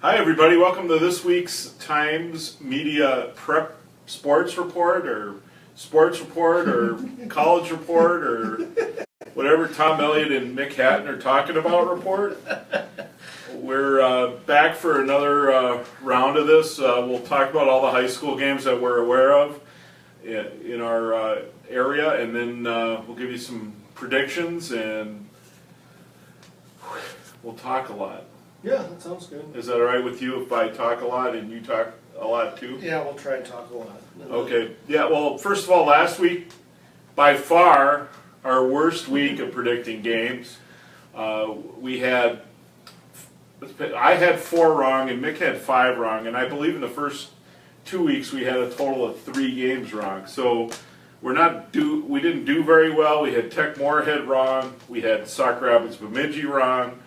Hi everybody, welcome to this week's Times Media Prep Sports Report or College Report or whatever Tom Elliott and Mick Hatton are talking about report. We're back for another round of this. We'll talk about all the high school games that we're aware of in our area, and then we'll give you some predictions and we'll talk a lot. Yeah, that sounds good. Is that all right with you if I talk a lot and you talk a lot too? Yeah, we'll try and talk a lot. Okay. Yeah, well, first of all, last week, by far, our worst week of predicting games. I had 4 wrong and Mick had 5 wrong, and I believe in the first 2 weeks we had a total of 3 games wrong. So we didn't do very well. We had Tech Moorhead wrong. We had Sauk Rapids Bemidji wrong.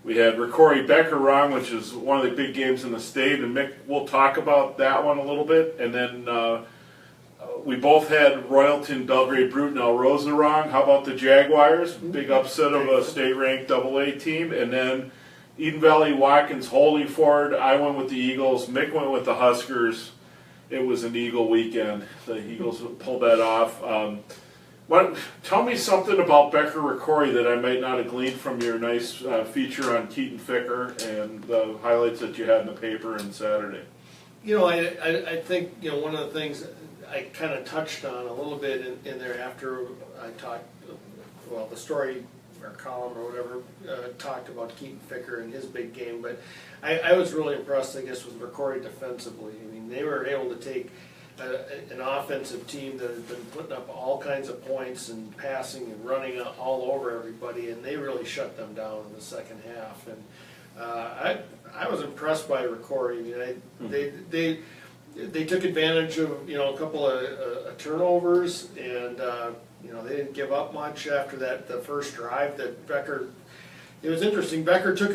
We had Ricori Becker wrong, which is one of the big games in the state, and Mick, we'll talk about that one a little bit. And then we both had Royalton, Belgrade, Bruton, El Rosa wrong. How about the Jaguars? Big upset of a state-ranked AA team. And then Eden Valley, Watkins, Holy Ford. I went with the Eagles. Mick went with the Huskers. It was an Eagle weekend. The Eagles pulled that off. Tell me something about Becker Ricori that I might not have gleaned from your nice feature on Keaton Ficker and the highlights that you had in the paper on Saturday. You know, I think, you know, one of the things I kind of touched on a little bit in there after I talked, well, the story or column or whatever talked about Keaton Ficker and his big game, but I was really impressed, I guess, with Ricori defensively. I mean, they were able to take an offensive team that has been putting up all kinds of points and passing and running all over everybody, and they really shut them down in the second half. And I was impressed by Ricori. I mean, they took advantage of, you know, a couple of turnovers, and you know, they didn't give up much after the first drive that Becker. It was interesting. Becker took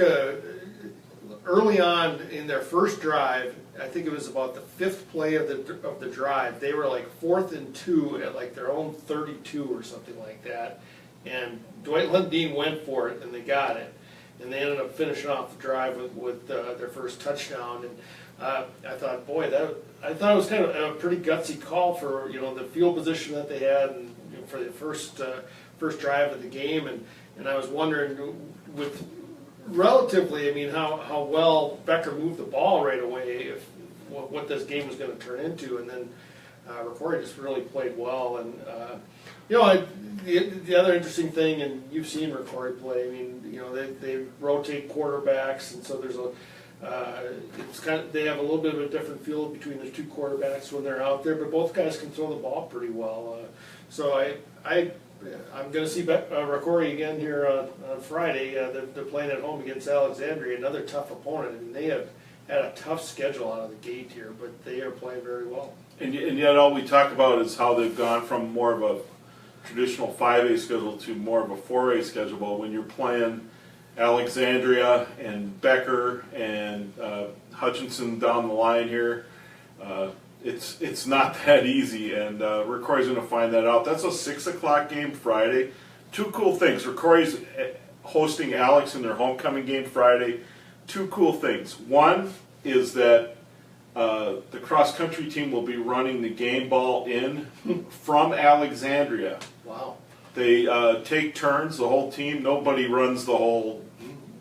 early on in their first drive. I think it was about the 5th play of the drive. They were like 4th and 2 at like their own 32 or something like that, and Dwight Lundeen went for it and they got it, and they ended up finishing off the drive with their first touchdown. And I thought, boy, I thought it was kind of a pretty gutsy call for, you know, the field position that they had, and, you know, for the first drive of the game, and I was wondering with. Relatively, I mean, how well Becker moved the ball right away, what this game was going to turn into, and then Ricori just really played well. And you know, the other interesting thing, and you've seen Ricori play. I mean, you know, they rotate quarterbacks, and so there's it's kind of, they have a little bit of a different feel between the 2 quarterbacks when they're out there, but both guys can throw the ball pretty well. So I'm going to see Ricori again here on Friday. They're playing at home against Alexandria, another tough opponent. I mean, they have had a tough schedule out of the gate here, but they are playing very well. And yet all we talk about is how they've gone from more of a traditional 5A schedule to more of a 4A schedule. But when you're playing Alexandria and Becker and Hutchinson down the line here, it's not that easy, and Ricori's going to find that out. That's a 6 o'clock game Friday. 2 cool things. Ricori's hosting Alex in their homecoming game Friday. 2 cool things. One is that the cross-country team will be running the game ball in from Alexandria. Wow. They take turns, the whole team. Nobody runs the whole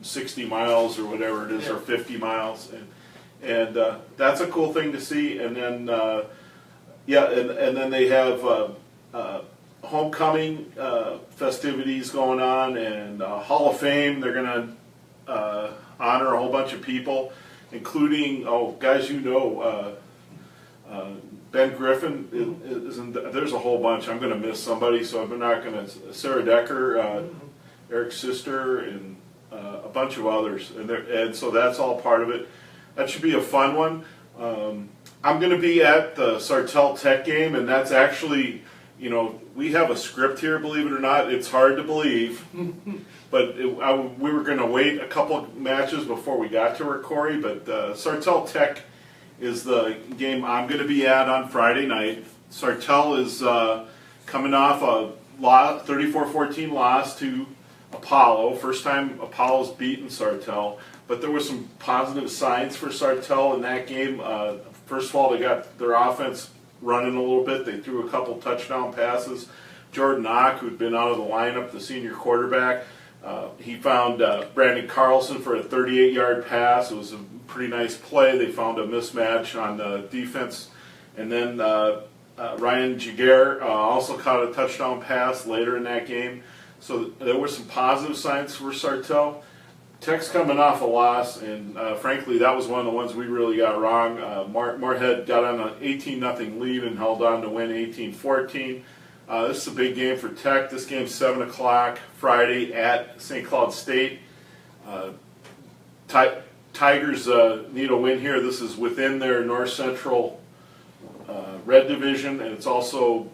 60 miles or whatever it is, or 50 miles. And that's a cool thing to see. And then, and then they have homecoming festivities going on, and Hall of Fame. They're going to honor a whole bunch of people, including, guys you know, Ben Griffin there's a whole bunch. I'm going to miss somebody, so I'm not going to. Sarah Decker, Eric's sister, and a bunch of others. And so that's all part of it. That should be a fun one. I'm going to be at the Sartell Tech game, and that's actually, you know, we have a script here, believe it or not. It's hard to believe, but we were going to wait a couple of matches before we got to Ricori, but Sartell Tech is the game I'm going to be at on Friday night. Sartell is coming off a 34-14 loss to Apollo. First time Apollo's beaten Sartell, but there were some positive signs for Sartell in that game. First of all, they got their offense running a little bit. They threw a couple touchdown passes. Jordan Ock, who'd been out of the lineup, the senior quarterback, he found Brandon Carlson for a 38-yard pass. It was a pretty nice play. They found a mismatch on the defense. And then Ryan Jaguar also caught a touchdown pass later in that game. So there were some positive signs for Sartell. Tech's coming off a loss, and frankly, that was one of the ones we really got wrong. Moorhead got on an 18-0 lead and held on to win 18-14. This is a big game for Tech. This game's 7 o'clock Friday at St. Cloud State. Tigers need a win here. This is within their North Central Red Division, and it's also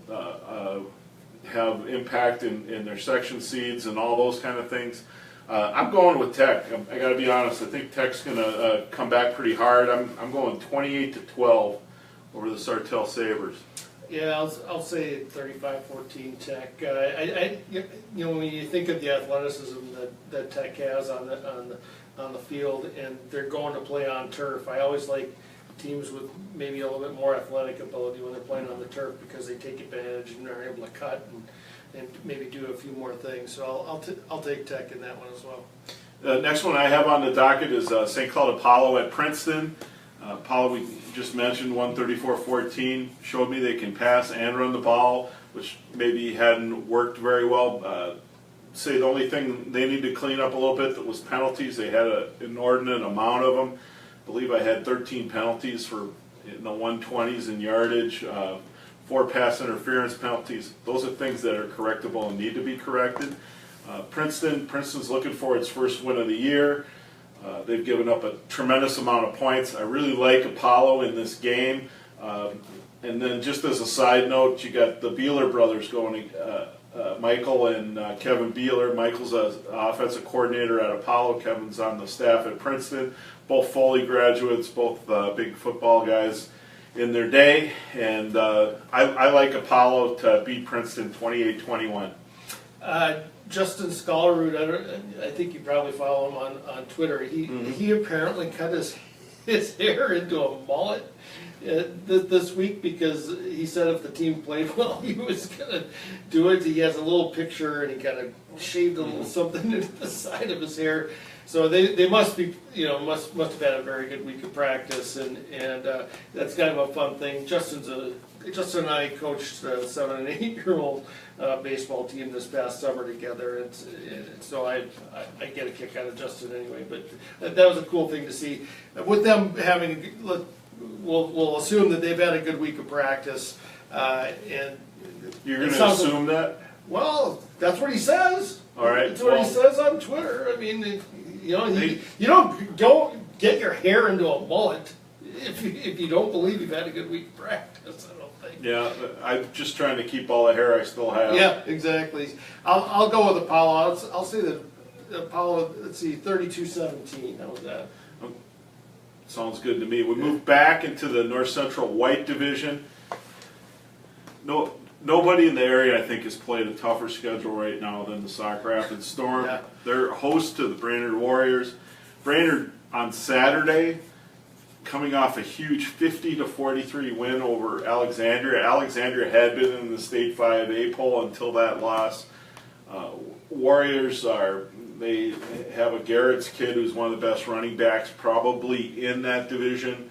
have impact in their section seeds and all those kind of things. I'm going with Tech. I got to be honest. I think Tech's going to come back pretty hard. I'm going 28-12 over the Sartell Sabres. Yeah, I'll say 35-14 Tech. When you think of the athleticism that Tech has on the field, and they're going to play on turf, I always like teams with maybe a little bit more athletic ability when they're playing on the turf because they take advantage and are able to cut and maybe do a few more things. So I'll take Tech in that one as well. The next one I have on the docket is St. Cloud Apollo at Princeton. Apollo, we just mentioned, 134-14, showed me they can pass and run the ball, which maybe hadn't worked very well. Say the only thing they need to clean up a little bit that was penalties. They had an inordinate amount of them. I believe I had 13 penalties for in the 120s in yardage, 4 pass interference penalties. Those are things that are correctable and need to be corrected. Princeton's looking for its first win of the year. They've given up a tremendous amount of points. I really like Apollo in this game. And then just as a side note, you got the Beeler brothers going, Michael and Kevin Beeler. Michael's an offensive coordinator at Apollo. Kevin's on the staff at Princeton. Both Foley graduates, both big football guys in their day. And I like Apollo to beat Princeton 28-21. Justin Scholarroot, I think you probably follow him on Twitter. He apparently cut his hair into a mullet this week because he said if the team played well, he was going to do it. He has a little picture and he kind of shaved a little something into the side of his hair. So they must be, must have had a very good week of practice, and that's kind of a fun thing. Justin and I coached a 7 and 8 year old baseball team this past summer together, and so I get a kick out of Justin anyway. But that was a cool thing to see. With them having, we'll assume that they've had a good week of practice, and you're going to assume that? Well, that's what he says. All right. That's what he says on Twitter. I mean, you don't get your hair into a mullet if you don't believe you've had a good week of practice. I don't think. Yeah, I'm just trying to keep all the hair I still have. Yeah, exactly. I'll go with Apollo. I'll say that Apollo. Let's see, 32-17. How was that? Sounds good to me. We move back into the North Central White Division. Nobody in the area, I think, has played a tougher schedule right now than the Sauk Rapids Storm. Yeah. They're host to the Brainerd Warriors. Brainerd on Saturday, coming off a huge 50-43 win over Alexandria. Alexandria had been in the State 5A poll until that loss. Warriors they have a Garrett's kid who's one of the best running backs probably in that division.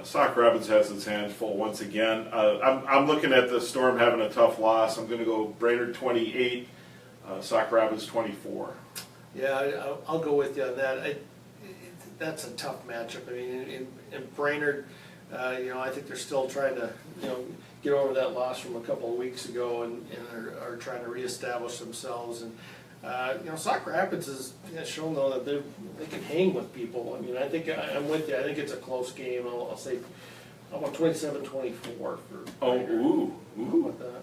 Sauk Rapids has its hands full once again. I'm looking at the Storm having a tough loss. I'm going to go Brainerd 28, Sauk Rapids 24. Yeah, I'll go with you on that. That's a tough matchup. I mean, in Brainerd, I think they're still trying to, get over that loss from a couple of weeks ago and are trying to reestablish themselves. And Sauk Rapids has shown though that they can hang with people. I mean, I think I'm with you. I think it's a close game. I'll say I'm on 27-24 for. Ooh.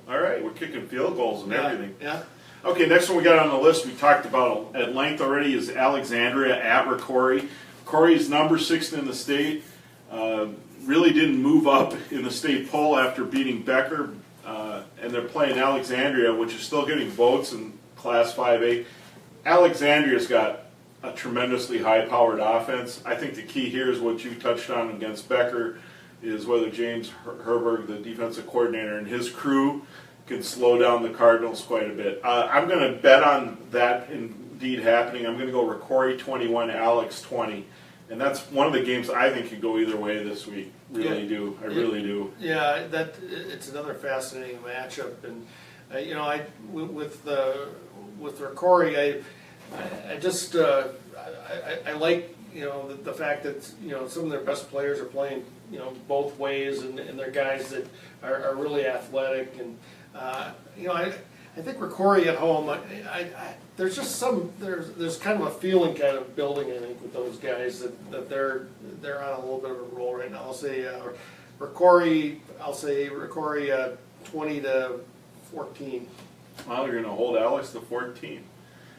All right, we're kicking field goals and everything. Yeah. Okay, next one we got on the list we talked about at length already is Alexandria at Ricori. Corey's number 6 in the state. Really didn't move up in the state poll after beating Becker, and they're playing Alexandria, which is still getting votes in Class 5A. Alexandria's got a tremendously high-powered offense. I think the key here is what you touched on against Becker, is whether James Herberg, the defensive coordinator, and his crew can slow down the Cardinals quite a bit. I'm going to bet on that indeed happening. I'm going to go Ricori 21, Alex 20. And that's one of the games I think could go either way this week. Really do. I really do. Yeah, it's another fascinating matchup, and with Ricori, I like the fact that some of their best players are playing both ways, and they're guys that are really athletic, and I think Ricori at home, there's just there's kind of a feeling kind of building, I think, with those guys that they're on a little bit of a roll right now. I'll say Ricori 20-14. Well, you're going to hold Alex to 14.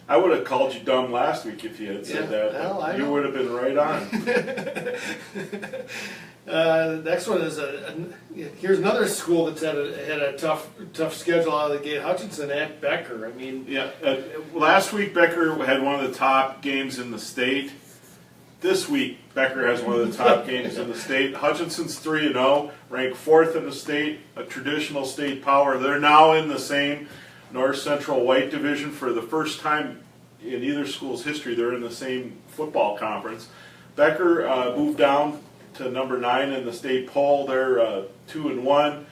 I would have called you dumb last week if you had said that. Well, you would have been right on. The next one is here's another school that's had a tough schedule out of the gate. Hutchinson at Becker. I mean, yeah. Last week Becker had one of the top games in the state. This week Becker has one of the top games in the state. Hutchinson's 3-0, ranked 4th in the state, a traditional state power. They're now in the same North Central White Division for the first time in either school's history. They're in the same football conference. Becker moved down to number 9 in the state poll. They're 2-1.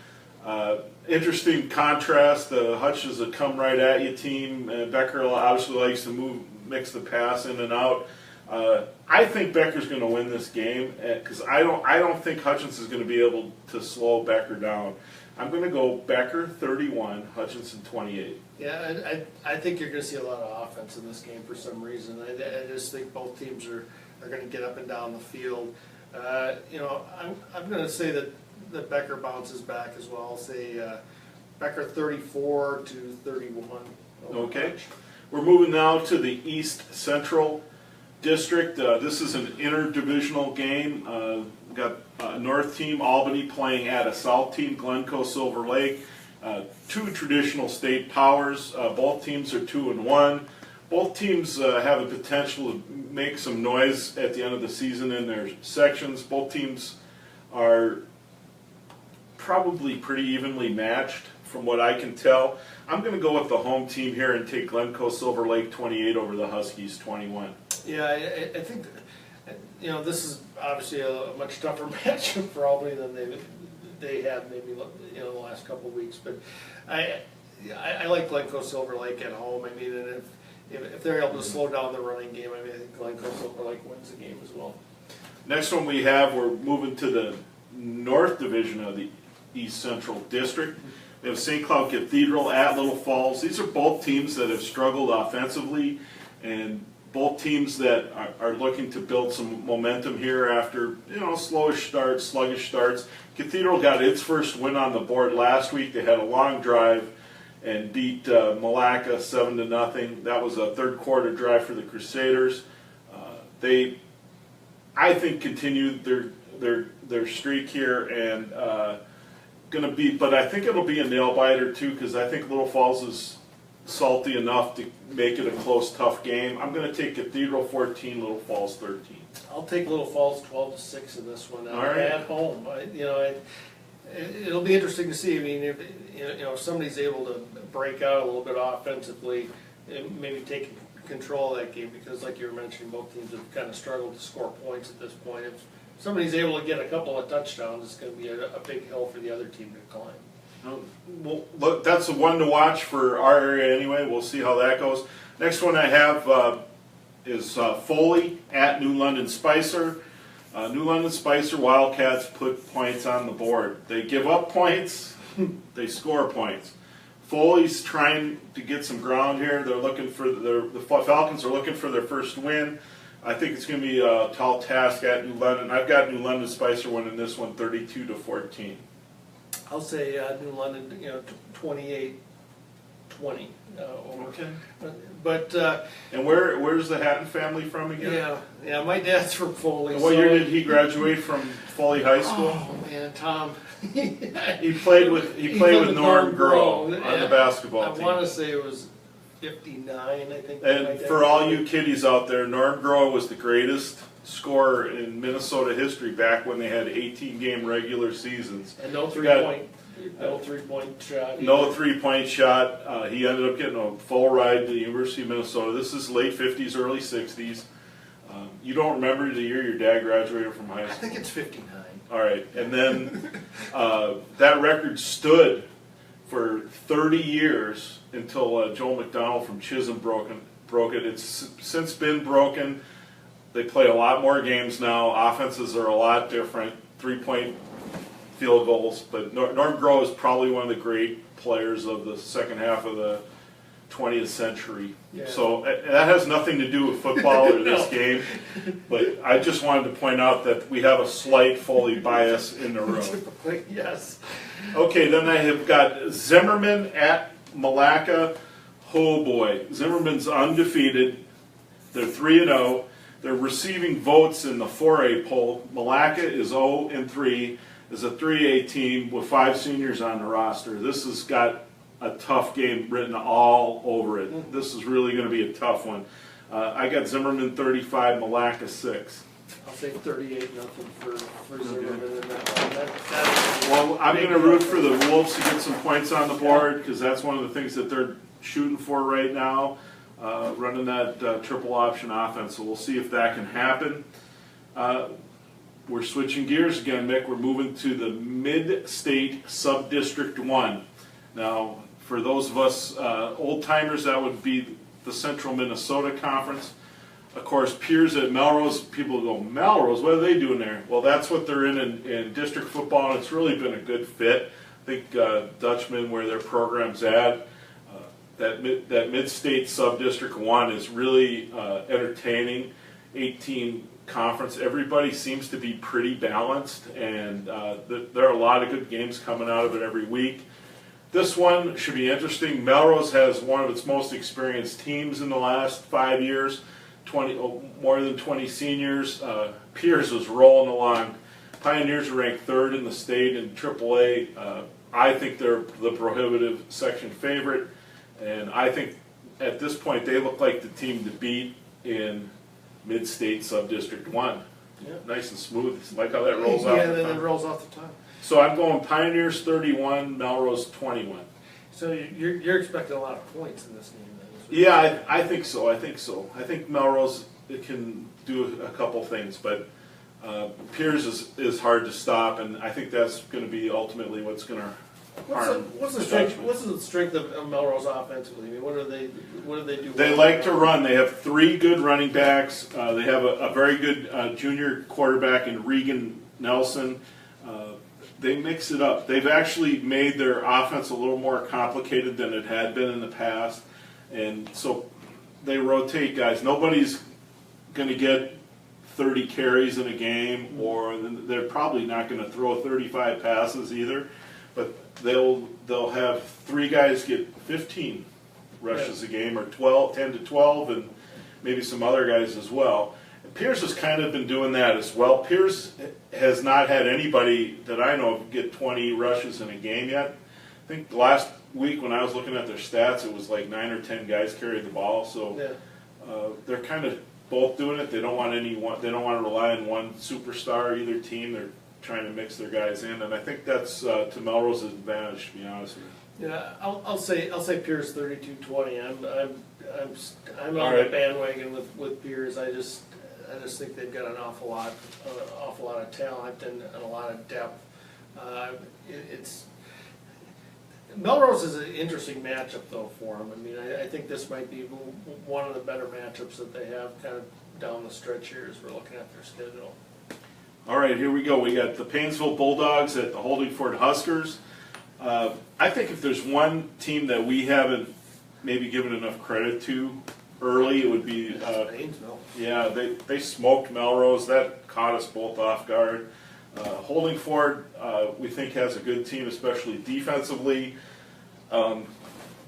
Interesting contrast. The Hutch is a come right at you team. Becker obviously likes to mix the pass in and out. I think Becker's going to win this game because I don't think Hutchinson's going to be able to slow Becker down. I'm going to go Becker 31, Hutchinson 28. Yeah, I think you're going to see a lot of offense in this game for some reason. I just think both teams are going to get up and down the field. I'm going to say that Becker bounces back as well. I'll say Becker 34-31. Okay. We're moving now to the East Central District. This is an interdivisional game. We've got a North team, Albany, playing at a South team, Glencoe Silver Lake. Two traditional state powers. Both teams are 2-1. Both teams have the potential to make some noise at the end of the season in their sections. Both teams are probably pretty evenly matched from what I can tell. I'm going to go with the home team here and take Glencoe Silver Lake 28 over the Huskies 21. Yeah, I think this is obviously a much tougher matchup for Albany than they had maybe the last couple of weeks. But I like Glencoe Silver Lake at home. I mean, and if they're able to slow down the running game, I think Glencoe Silver Lake wins the game as well. Next one we're moving to the North Division of the East Central District. We have St. Cloud Cathedral at Little Falls. These are both teams that have struggled offensively, and both teams that are looking to build some momentum here after sluggish starts. Cathedral got its first win on the board last week. They had a long drive and beat Malacca 7-0. That was a third quarter drive for the Crusaders. They, I think, continued their streak here and but I think it'll be a nail biter too, because I think Little Falls is salty enough to make it a close, tough game. I'm going to take Cathedral 14, Little Falls 13. I'll take Little Falls 12-6 in this one. All right. At home. It'll be interesting to see. I mean, if somebody's able to break out a little bit offensively, and maybe take control of that game, because like you were mentioning, both teams have kind of struggled to score points at this point. If somebody's able to get a couple of touchdowns, it's going to be a big hill for the other team to climb. Well, look, that's the one to watch for our area anyway. We'll see how that goes. Next one I have is Foley at New London Spicer. New London Spicer Wildcats put points on the board. They give up points, they score points. Foley's trying to get some ground here. They're looking for the Falcons are looking for their first win. I think it's going to be a tall task at New London. I've got New London Spicer winning this one 32-14. I'll say New London, 28-20. Okay. But and where's the Hatton family from again? Yeah. My dad's from Foley. And what year did he graduate from Foley High School? Oh man, Tom. He played with Norm Groh on the basketball team. I want to say it was 59, I think. And for all you kiddies out there, Norm Groh was the greatest scorer in Minnesota history back when they had 18-game regular seasons. And no three-point shot. No three-point shot. He ended up getting a full ride to the University of Minnesota. This is late 50s, early 60s. You don't remember the year your dad graduated from high school? I think it's 59. All right. And then that record stood for 30 years until Joe McDonald from Chisholm broke it. It's since been broken. They play a lot more games now. Offenses are a lot different. Three-point field goals. But Norm Groh is probably one of the great players of the second half of the 20th century. Yeah. So that has nothing to do with football or this game. But I just wanted to point out that we have a slight Foley bias in the room. Yes. Okay, then I have got Zimmerman at Malacca. Oh boy, Zimmerman's undefeated. They're 3-0. They're receiving votes in the 4A poll. Malacca is 0-3. Is a 3A team with 5 seniors on the roster. This has got a tough game written all over it. This is really going to be a tough one. I got Zimmerman 35, Malacca 6. I'll say 38-0 for Zimmerman in that one. Well, I'm going to root for the Wolves to get some points on the board because that's one of the things that they're shooting for right now, running that triple option offense. So we'll see if that can happen. We're switching gears again, Mick. We're moving to the Mid-State Sub-District 1. Now, for those of us old-timers, that would be the Central Minnesota Conference. Of course, Piers at Melrose, people go, Melrose, what are they doing there? Well, that's what they're in district football, and it's really been a good fit. I think Dutchman, where their program's at, that Mid-State Sub-District 1 is really entertaining. 18 conference. Everybody seems to be pretty balanced, and there are a lot of good games coming out of it every week. This one should be interesting. Melrose has one of its most experienced teams in the last 5 years, more than 20 seniors. Piers was rolling along. Pioneers are ranked 3rd in the state in AAA. I think they're the prohibitive section favorite, and I think at this point they look like the team to beat in Mid-State Sub-District 1. Yeah. Nice and smooth. Like how that rolls off the the tongue. tongue. It rolls off the tongue. So I'm going Pioneers 31, Melrose 21. So you're expecting a lot of points in this game then? Yeah, I think so. I think Melrose can do a couple things, but Piers is hard to stop, and I think that's going to be ultimately what's going to harm. What's the strength of Melrose offensively? I mean, what do they do? They like to run. They have 3 good running backs. They have a very good junior quarterback in Regan Nelson. They mix it up. They've actually made their offense a little more complicated than it had been in the past, and so they rotate guys. Nobody's going to get 30 carries in a game, or they're probably not going to throw 35 passes either, but they'll have 3 guys get 15 rushes a game, or 10 to 12, and maybe some other guys as well. Piers has kind of been doing that as well. Piers has not had anybody that I know of get 20 rushes in a game yet. I think last week when I was looking at their stats, it was like 9 or 10 guys carried the ball. So they're kind of both doing it. They don't want They don't want to rely on one superstar either team. They're trying to mix their guys in, and I think that's to Melrose's advantage, to be honest with you. Yeah, I'll say Piers 32-20. I'm on right. the bandwagon with Piers. I just think they've got an awful lot of talent and a lot of depth. Melrose is an interesting matchup though for them. I mean, I think this might be one of the better matchups that they have kind of down the stretch here as we're looking at their schedule. All right, here we go. We got the Painesville Bulldogs at the Holdingford Huskers. I think if there's one team that we haven't maybe given enough credit to early, it would be Painesville. Yeah, they smoked Melrose. That caught us both off guard. Holdingford, we think, has a good team, especially defensively. I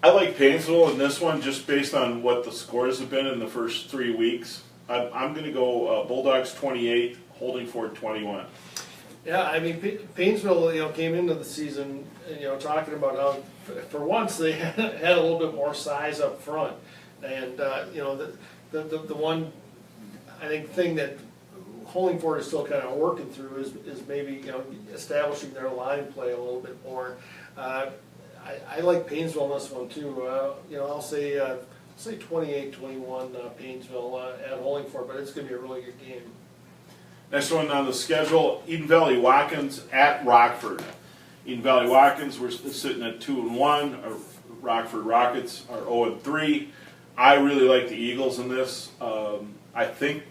like Painesville in this one just based on what the scores have been in the first 3 weeks. I'm going to go Bulldogs 28, Holdingford 21. Yeah, I mean, Painesville, came into the season, talking about how, for once, they had a little bit more size up front. And, the one, I think, thing that Hollingford is still kind of working through is maybe, establishing their line play a little bit more. I like Painesville in this one too. I'll say 28-21 Painesville at Hollingford, but it's going to be a really good game. Next one on the schedule, Eden Valley Watkins at Rockford. Eden Valley Watkins, we're sitting at 2-1. Our Rockford Rockets are 0-3. I really like the Eagles in this. I think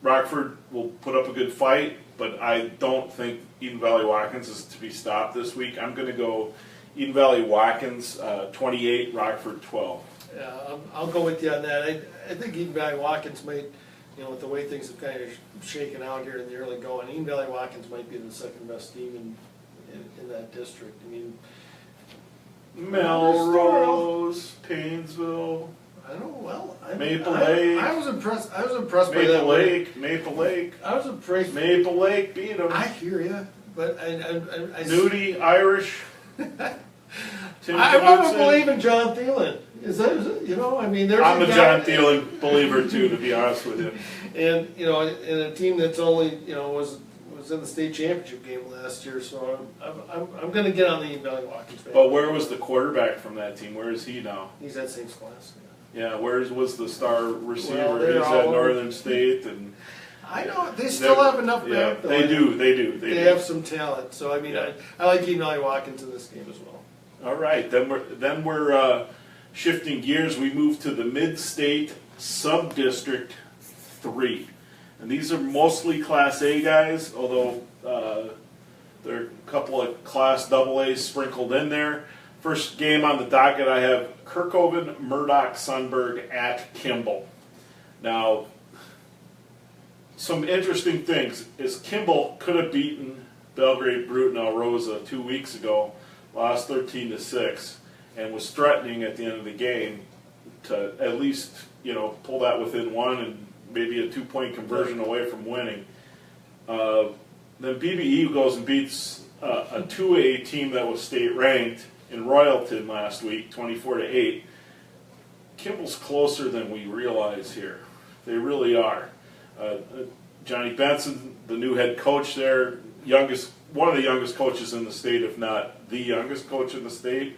Rockford will put up a good fight, but I don't think Eden Valley Watkins is to be stopped this week. I'm going to go Eden Valley Watkins 28, Rockford 12. Yeah, I'll go with you on that. I think Eden Valley Watkins might, with the way things have kind of shaken out here in the early going, Eden Valley Watkins might be the second best team in that district. I mean, Melrose, Painesville. I don't know. Well, Maple Lake. I was impressed by that. Maple Lake. I was impressed. Maple Lake beat them. I hear you, but I Nudie, Irish. I want to believe in John Thielen. Is that I mean, there's I'm a John Thielen believer too, to be honest with you. And in a team that's only was in the state championship game last year, so I'm going to get on the Eden Valley Watkins. But where was the quarterback from that team? Where is he now? He's at St. Scholastic. Yeah, where was the star receiver? Well, he's at Northern State, and I know they still have enough back. Yeah, they do. They have some talent. So I mean, I like Eden Valley Watkins in this game as well. All right, then we're shifting gears. We move to the Mid-State Sub-District 3. And these are mostly Class A guys, although there are a couple of Class AA sprinkled in there. First game on the docket, I have Kirkhoven, Murdoch, Sunberg at Kimball. Now, some interesting things is Kimball could have beaten Belgrade Brute and Alrosa 2 weeks ago, lost 13-6, and was threatening at the end of the game to at least pull that within one and maybe a 2-point conversion away from winning. Then BBE goes and beats a 2A team that was state ranked in Royalton last week, 24-8. Kimball's closer than we realize here. They really are. Johnny Benson, the new head coach there, one of the youngest coaches in the state, if not the youngest coach in the state,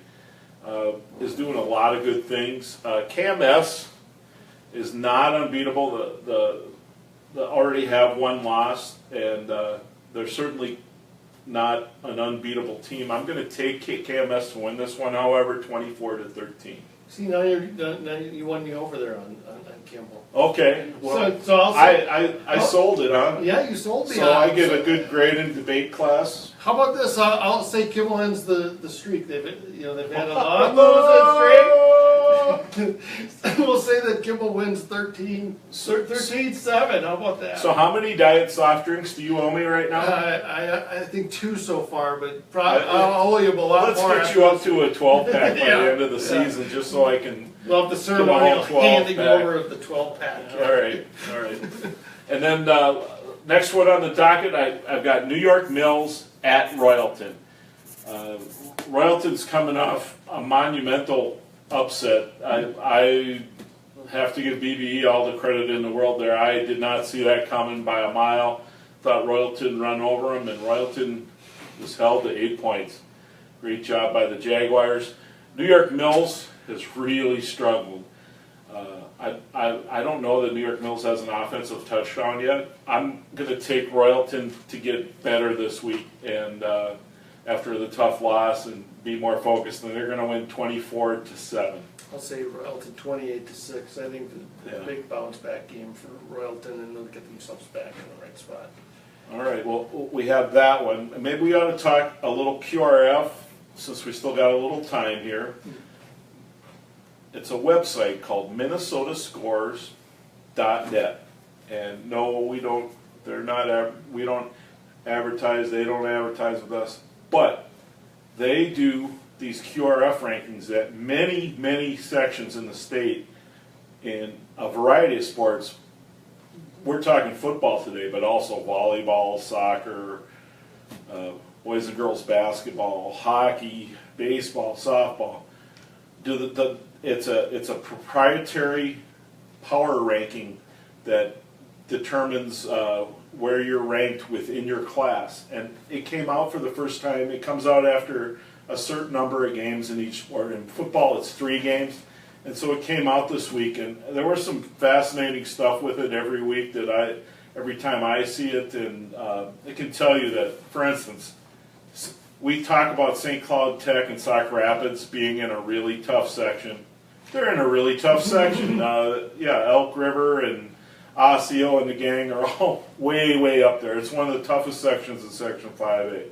is doing a lot of good things. Cam S is not unbeatable. They already have one loss, and they're certainly not an unbeatable team. I'm going to take KMS to win this one, however, 24-13. See, now you won me over there on Kimball. Okay, well, so I'll say, I sold it, huh? Yeah, you sold me. So I get a good grade in debate class. How about this? I'll say Kimball ends the streak. They've had a long losing streak. We'll say that Kimball wins 13-7. How about that? So how many diet soft drinks do you owe me right now? I think 2 so far, but I'll owe you a lot more. Let's get you up to a 12-pack by the end of the season, just so I can. Love the ceremonial handing over of the 12-pack. All right. And then next one on the docket, I've got New York Mills at Royalton. Royalton's coming off a monumental upset. I have to give BBE all the credit in the world there. I did not see that coming by a mile. Thought Royalton run over them, and Royalton was held to 8 points. Great job by the Jaguars. New York Mills has really struggled. I don't know that New York Mills has an offensive touchdown yet. I'm going to take Royalton to get better this week, and after the tough loss, and be more focused, and they're going to win 24-7. I'll say Royalton 28-6. I think the big bounce back game for Royalton, and they'll get themselves back in the right spot. All right, well, we have that one. Maybe we ought to talk a little QRF, since we still got a little time here. It's a website called minnesotascores.net. And no, we don't advertise, they don't advertise with us, but they do these QRF rankings at many, many sections in the state in a variety of sports. We're talking football today, but also volleyball, soccer, boys and girls basketball, hockey, baseball, softball. It's a proprietary power ranking that determines where you're ranked within your class, and it came out for the first time. It comes out after a certain number of games in each sport. In football, it's 3 games, and so it came out this week, and there was some fascinating stuff with it every week that every time I see it, and it can tell you that, for instance, we talk about St. Cloud Tech and Sauk Rapids being in a really tough section. They're in a really tough section. Elk River and Osseo and the gang are all way, way up there. It's one of the toughest sections in Section 5A.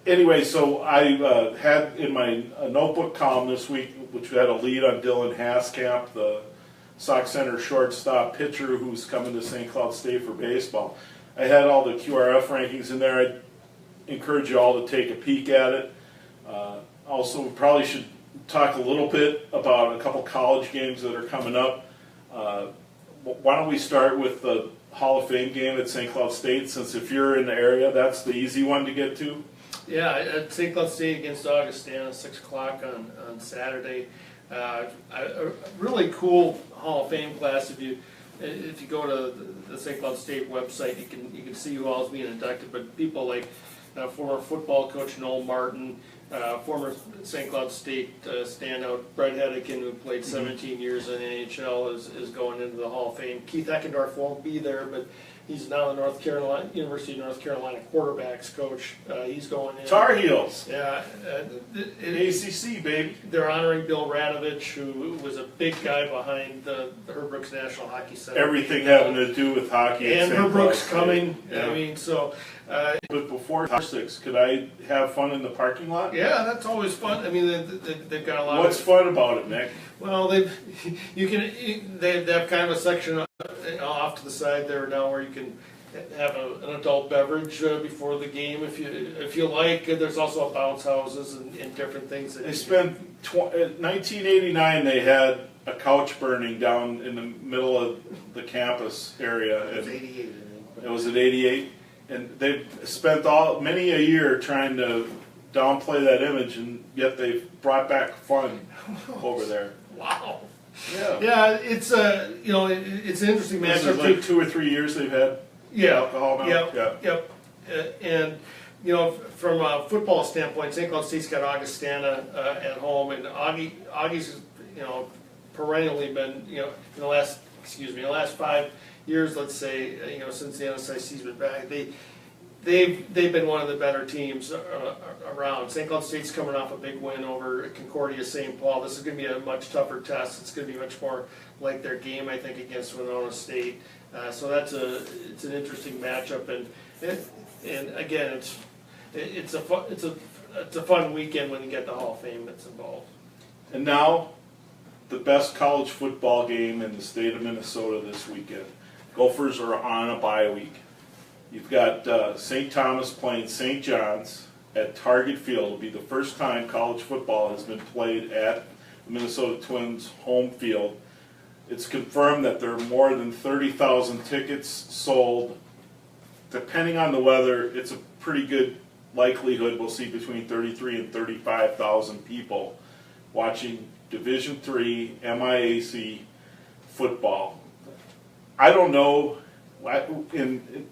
Anyway, so I had in my notebook column this week, which had a lead on Dylan Haskamp, the Sauk Center shortstop pitcher who's coming to St. Cloud State for baseball. I had all the QRF rankings in there. I'd encourage you all to take a peek at it. Also, we probably should talk a little bit about a couple college games that are coming up. Why don't we start with the Hall of Fame game at St. Cloud State, since if you're in the area, that's the easy one to get to. Yeah, at St. Cloud State against Augustana, 6 o'clock on Saturday. A really cool Hall of Fame class. If you go to the St. Cloud State website, you can see who all is being inducted. But people like former football coach Noel Martin, former St. Cloud State standout Brett Hedican, who played 17 years in the NHL, is going into the Hall of Fame. Keith Eckendorf won't be there, but he's now the University of North Carolina quarterbacks coach. He's going in. Tar Heels. Yeah. ACC, baby. They're honoring Bill Radovich, who was a big guy behind the Herb Brooks National Hockey Center. Everything having to do with hockey. And Herb Brooks coming. Yeah. I mean, so. But before 6, could I have fun in the parking lot? Yeah, that's always fun. I mean, they've got a lot. What's fun about it, Nick? Well, they have kind of a section off to the side there now where you can have an adult beverage before the game if you like. There's also bounce houses and different things. They spent 1989. They had a couch burning down in the middle of the campus area. It was 88, I think. It was at 88, and they've spent many a year trying to downplay that image, and yet they've brought back fun over there. Wow. Yeah. Yeah, it's it's an interesting This matchup. is like 2 or 3 years they've had alcohol now. Yep. And from a football standpoint, St. Cloud State's got Augustana at home, and Augie's perennially been in the last 5 years, let's say, since the NSIC's been back, they've been one of the better teams around. St. Cloud State's coming off a big win over Concordia St. Paul. This is going to be a much tougher test. It's going to be much more like their game, I think, against Winona State. So it's an interesting matchup, and again, it's a fun weekend when you get the Hall of Fame that's involved. And now, the best college football game in the state of Minnesota this weekend. Gophers are on a bye week. You've got St. Thomas playing St. John's at Target Field. It'll be the first time college football has been played at the Minnesota Twins home field. It's confirmed that there are more than 30,000 tickets sold. Depending on the weather, it's a pretty good likelihood we'll see between 33 and 35,000 people watching Division III MIAC football. I don't know. In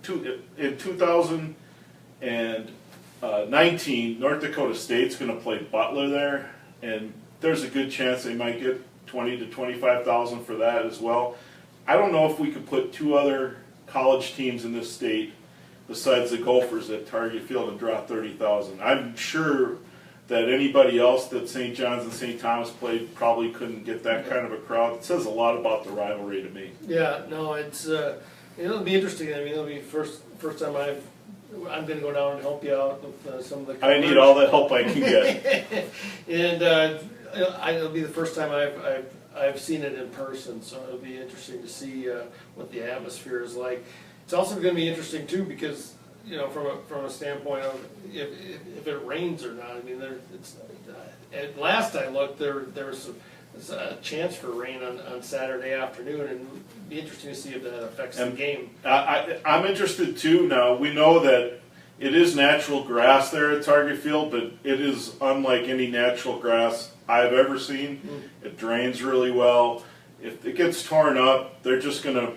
2019, North Dakota State's going to play Butler there, and there's a good chance they might get 20 to 25,000 for that as well. I don't know if we could put 2 other college teams in this state besides the Gophers at Target Field and draw 30,000. I'm sure that anybody else that St. John's and St. Thomas played probably couldn't get that kind of a crowd. It says a lot about the rivalry to me. Yeah, no, it's it'll be interesting. I mean, it'll be first time I'm going to go down and help you out with some of the coverage. I need all the help I can get. And it'll be the first time I've seen it in person, so it'll be interesting to see what the atmosphere is like. It's also going to be interesting too because from a standpoint of if it rains or not. I mean, at last I looked, there was there's a chance for rain on Saturday afternoon, and it'd be interesting to see if that affects the And game. I'm interested too. Now we know that it is natural grass there at Target Field, but it is unlike any natural grass I've ever seen. It drains really well. If it gets torn up, they're just going to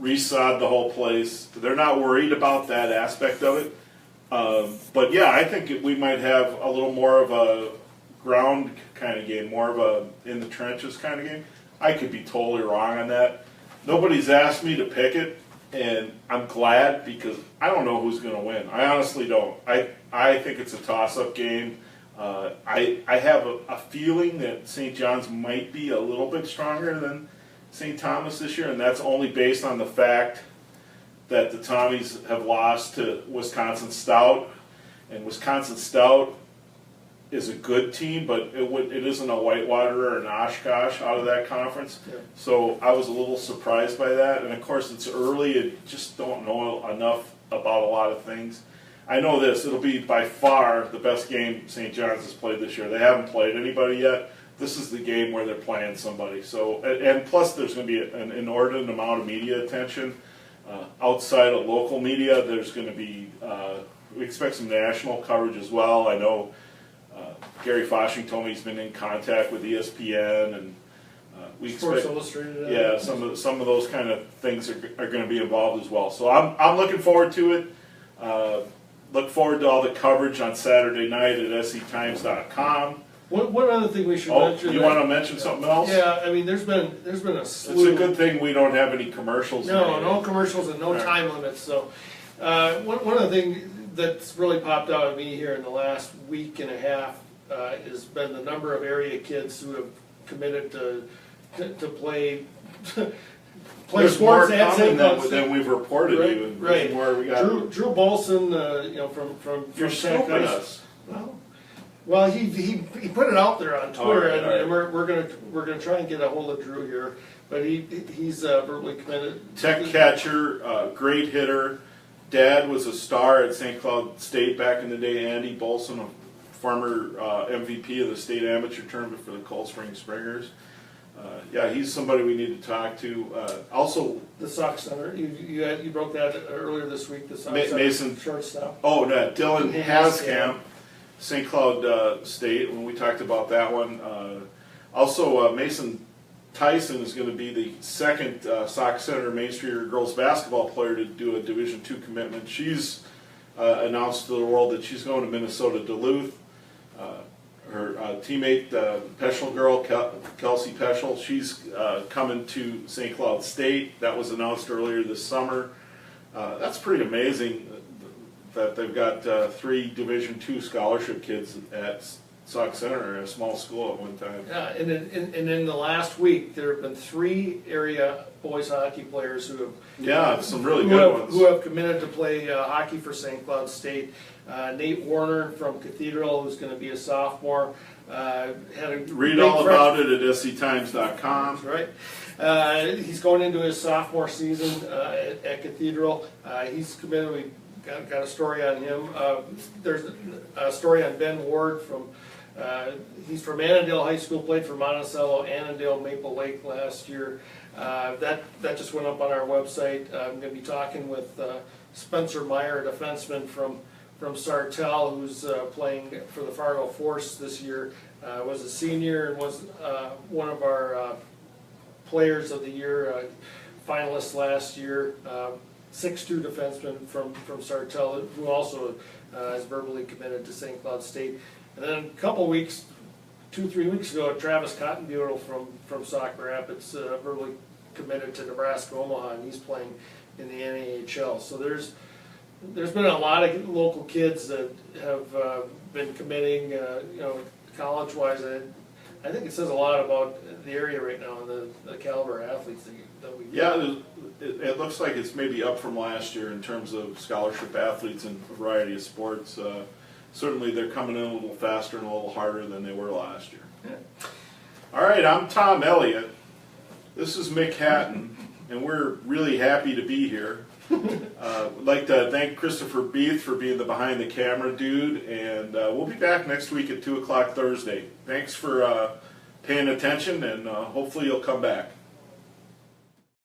resod the whole place. They're not worried about that aspect of it. But yeah, I think we might have a little more of a ground kind of game, more of a in the trenches kind of game. I could be totally wrong on that. Nobody's asked me to pick it, and I'm glad because I don't know who's going to win. I honestly don't. I think it's a toss-up game. I have a feeling that St. John's might be a little bit stronger than St. Thomas this year, and that's only based on the fact that the Tommies have lost to Wisconsin Stout, and Wisconsin Stout is a good team, but it isn't a Whitewater or an Oshkosh out of that conference. Yeah. So I was a little surprised by that, and of course it's early and just don't know enough about a lot of things. I know this, it'll be by far the best game St. John's has played this year. They haven't played anybody yet. This is the game where they're playing somebody. So, and plus there's going to be an inordinate amount of media attention. Outside of local media, there's going to be, we expect some national coverage as well. I know Gary Foshing told me he's been in contact with ESPN, and we Sports expect, Illustrated. yeah, some of those kind of things are going to be involved as well. So I'm looking forward to it. Look forward to all the coverage on Saturday night at SCTimes.com. One other thing we should Oh, mention. you want to mention something else? Yeah, I mean, there's been a slew. It's a good thing we don't have any commercials. No commercials and no Right. time limits. So, one of the things that's really popped out at me here in the last week and a half has been the number of area kids who have committed to play play There's sports more at coming St. Cloud than we've reported. Right, Even right. More we got. Drew Bolson, from You're St. scooping Cloud. us. Well, he put it out there on Twitter, All right. and we're gonna try and get a hold of Drew here, but he's verbally committed. Tech catcher, great hitter. Dad was a star at St. Cloud State back in the day. Andy Bolson, a former MVP of the state amateur tournament for the Cold Spring Springers. Yeah, he's somebody we need to talk to. Also, The Sox Center, you broke that earlier this week. The Sox Center Mason shortstop. oh, no, Dylan Haskamp. Haskamp, St. Cloud State, when we talked about that one. Also, Mason Tyson is going to be the second Sox Center Main Street girls basketball player to do a Division II commitment. She's announced to the world that she's going to Minnesota Duluth. Her teammate, Peschel girl, Kelsey Peschel, she's coming to St. Cloud State. That was announced earlier this summer. That's pretty amazing that they've got 3 Division II scholarship kids at Sauk Center, a small school at one time. Yeah, and in the last week, there have been 3 area boys hockey players who have Some really good ones. who have committed to play hockey for St. Cloud State. Nate Warner from Cathedral, who's going to be a sophomore, had a Read all about it at SCTimes.com. Right. He's going into his sophomore season at Cathedral. He's committed. We got a story on him. There's a story on Ben Ward from. He's from Annandale High School, played for Monticello, Annandale, Maple Lake last year. That just went up on our website. I'm going to be talking with Spencer Meyer, a defenseman from Sartell, who's playing for the Fargo Force this year. Was a senior and was one of our players of the year, finalists last year. 6'2" defenseman from Sartell, who also is verbally committed to St. Cloud State. And then a couple weeks, 2-3 weeks ago, Travis Cottonbutle from Sauk Rapids verbally committed to Nebraska Omaha, and he's playing in the NAHL. So there's been a lot of local kids that have been committing, college-wise. I think it says a lot about the area right now and the caliber of athletes that we get. Yeah, it looks like it's maybe up from last year in terms of scholarship athletes in a variety of sports. Certainly they're coming in a little faster and a little harder than they were last year. Yeah. All right, I'm Tom Elliott. This is Mick Hatton, and we're really happy to be here. I'd like to thank Christopher Beeth for being the behind-the-camera dude, and we'll be back next week at 2 o'clock Thursday. Thanks for paying attention, and hopefully you'll come back.